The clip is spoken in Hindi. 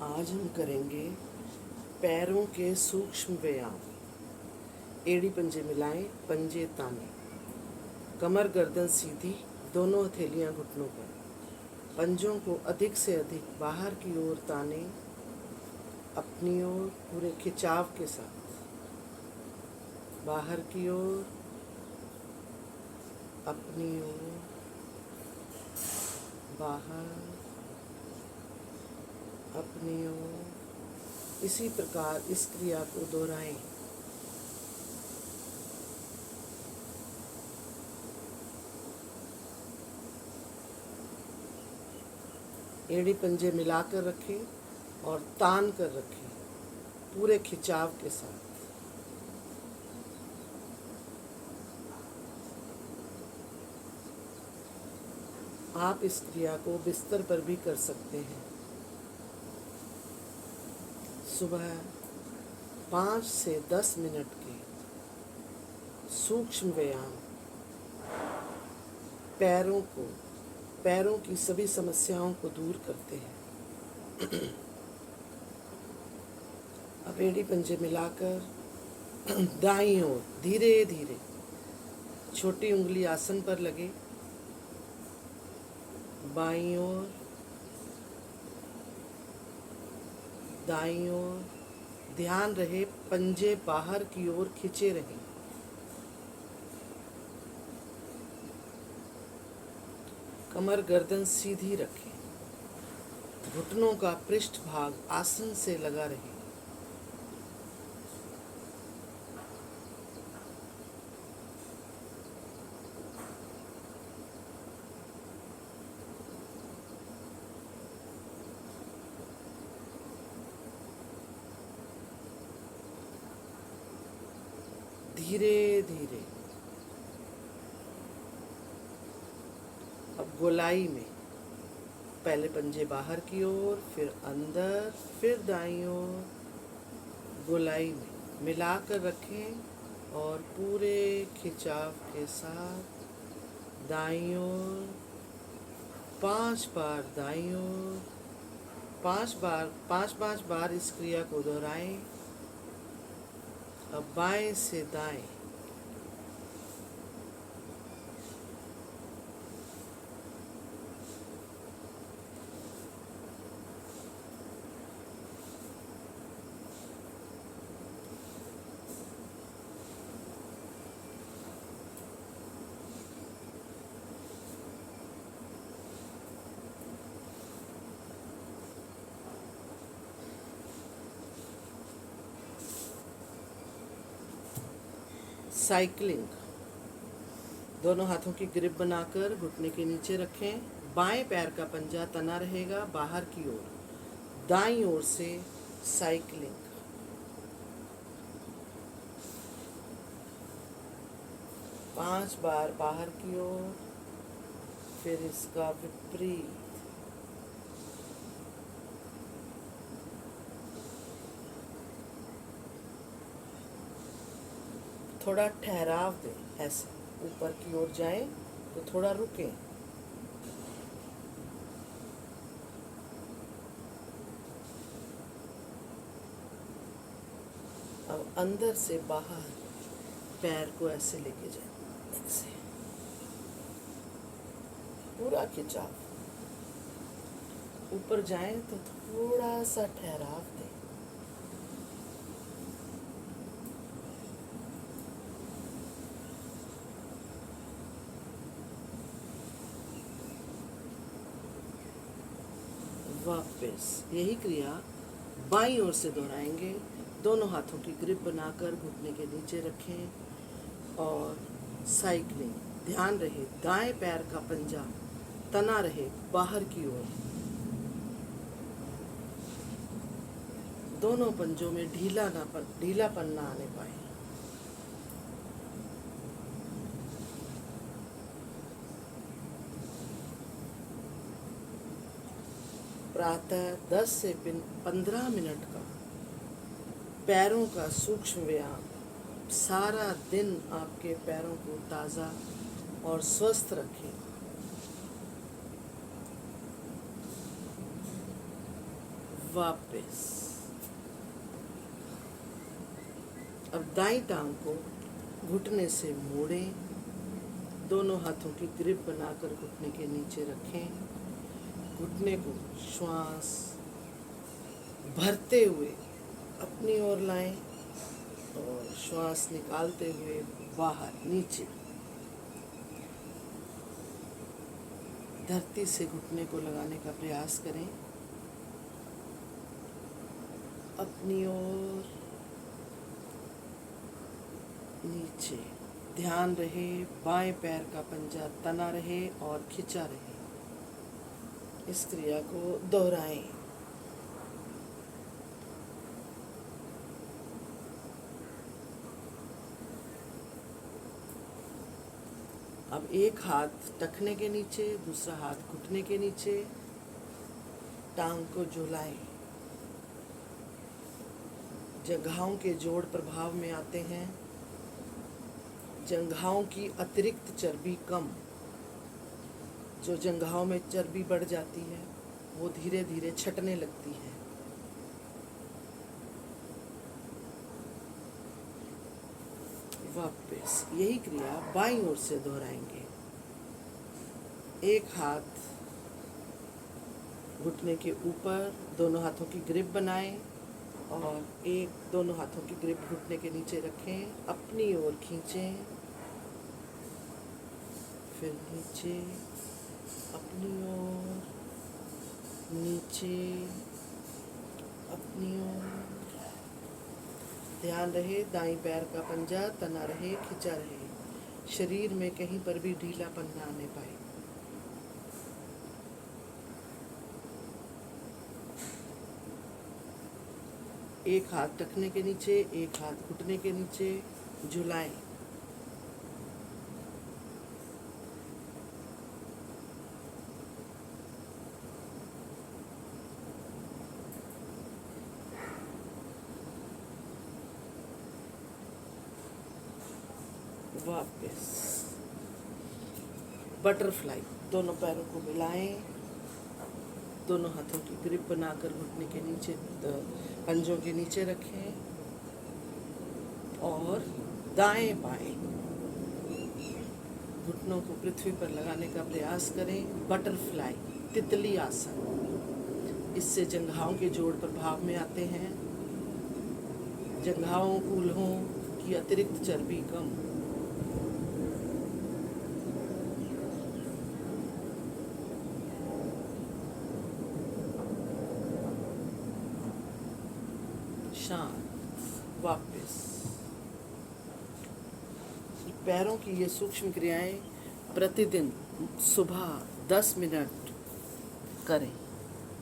आज हम करेंगे पैरों के सूक्ष्म व्यायाम। एड़ी पंजे मिलाएं, पंजे ताने, कमर गर्दन सीधी, दोनों हथेलियां घुटनों पर। पंजों को अधिक से अधिक बाहर की ओर ताने, अपनी ओर पूरे खिंचाव के साथ। बाहर की ओर, अपनी ओर, बाहर, अपनी ओर। इसी प्रकार इस क्रिया को दोहराएं। एड़ी पंजे मिलाकर रखें और तान कर रखें पूरे खिंचाव के साथ। आप इस क्रिया को बिस्तर पर भी कर सकते हैं। सुबह 5 से 10 मिनट के सूक्ष्म व्यायाम पैरों की सभी समस्याओं को दूर करते हैं। अब एड़ी पंजे मिलाकर दाईं ओर धीरे धीरे छोटी उंगली आसन पर लगे, बाईं ओर, दाईं ओर। ध्यान रहे पंजे बाहर की ओर खींचे रहें। कमर गर्दन सीधी रखें, घुटनों का पृष्ठ भाग आसन से लगा रहे। धीरे धीरे अब गोलाई में पहले पंजे बाहर की ओर, फिर अंदर, फिर दाईं ओर। गोलाई में मिलाकर रखें और पूरे खिंचाव के साथ दाईं ओर 5 बार, दाईं ओर 5 बार इस क्रिया को दोहराएं। अब बाएं से दाएं, साइकिलिंग। दोनों हाथों की ग्रिप बनाकर घुटने के नीचे रखें। बाएं पैर का पंजा तना रहेगा बाहर की ओर। दाईं ओर से साइकिलिंग। पांच बार बाहर की ओर, फिर इसका विपरीत। थोड़ा ठहराव दें, ऐसे ऊपर की ओर जाएं तो थोड़ा रुकें। अब अंदर से बाहर पैर को ऐसे लेके जाएं, ऐसे पूरा खिंचाव। ऊपर जाएं तो थोड़ा सा ठहराव दें। वापस यही क्रिया बाईं ओर से दोहराएंगे। दोनों हाथों की ग्रिप बनाकर घुटने के नीचे रखें और साइकिलिंग। ध्यान रहे दाएं पैर का पंजा तना रहे बाहर की ओर। दोनों पंजों में ढीलापन ना आने पाए। प्रातः 10 से 15 मिनट का पैरों का सूक्ष्म व्यायाम सारा दिन आपके पैरों को ताज़ा और स्वस्थ रखें। वापस। अब दाईं टांग को घुटने से मोड़ें, दोनों हाथों की ग्रिप बनाकर घुटने के नीचे रखें, घुटने को श्वास भरते हुए अपनी ओर लाएं और श्वास निकालते हुए बाहर नीचे। धरती से घुटने को लगाने का प्रयास करें, अपनी ओर नीचे। ध्यान रहे बाएं पैर का पंजा तना रहे और खिंचा रहे। इस क्रिया को दोहराएं। अब एक हाथ टखने के नीचे, दूसरा हाथ घुटने के नीचे, टांग को झुलाएं। जंघाओं के जोड़ प्रभाव में आते हैं। जंघाओं की अतिरिक्त चर्बी कम, जो जंघाओं में चर्बी बढ़ जाती है वो धीरे धीरे छटने लगती है। वापस यही क्रिया बाईं ओर से दोहराएंगे। एक हाथ घुटने के ऊपर, दोनों हाथों की ग्रिप बनाएं और दोनों हाथों की ग्रिप घुटने के नीचे रखें, अपनी ओर खींचें, फिर नीचे, अपनी ओर, नीचे, अपनी ओर। ध्यान रहे दाईं पैर का पंजा तना रहे, खिंचा रहे, शरीर में कहीं पर भी ढीलापन ना आने पाए। एक हाथ टखने के नीचे, एक हाथ घुटने के नीचे, झुलाएं। वापस बटरफ्लाई, दोनों पैरों को मिलाएं, दोनों हाथों की ग्रिप बनाकर घुटने के नीचे, पंजों के नीचे रखें और दाएं बाएं घुटनों को पृथ्वी पर लगाने का प्रयास करें। बटरफ्लाई, तितली आसन। इससे जंघाओं के जोड़ प्रभाव में आते हैं। जंघाओं कूल्हों की अतिरिक्त चर्बी कम। शांत। वापस पैरों की ये सूक्ष्म क्रियाएं प्रतिदिन सुबह 10 मिनट करें।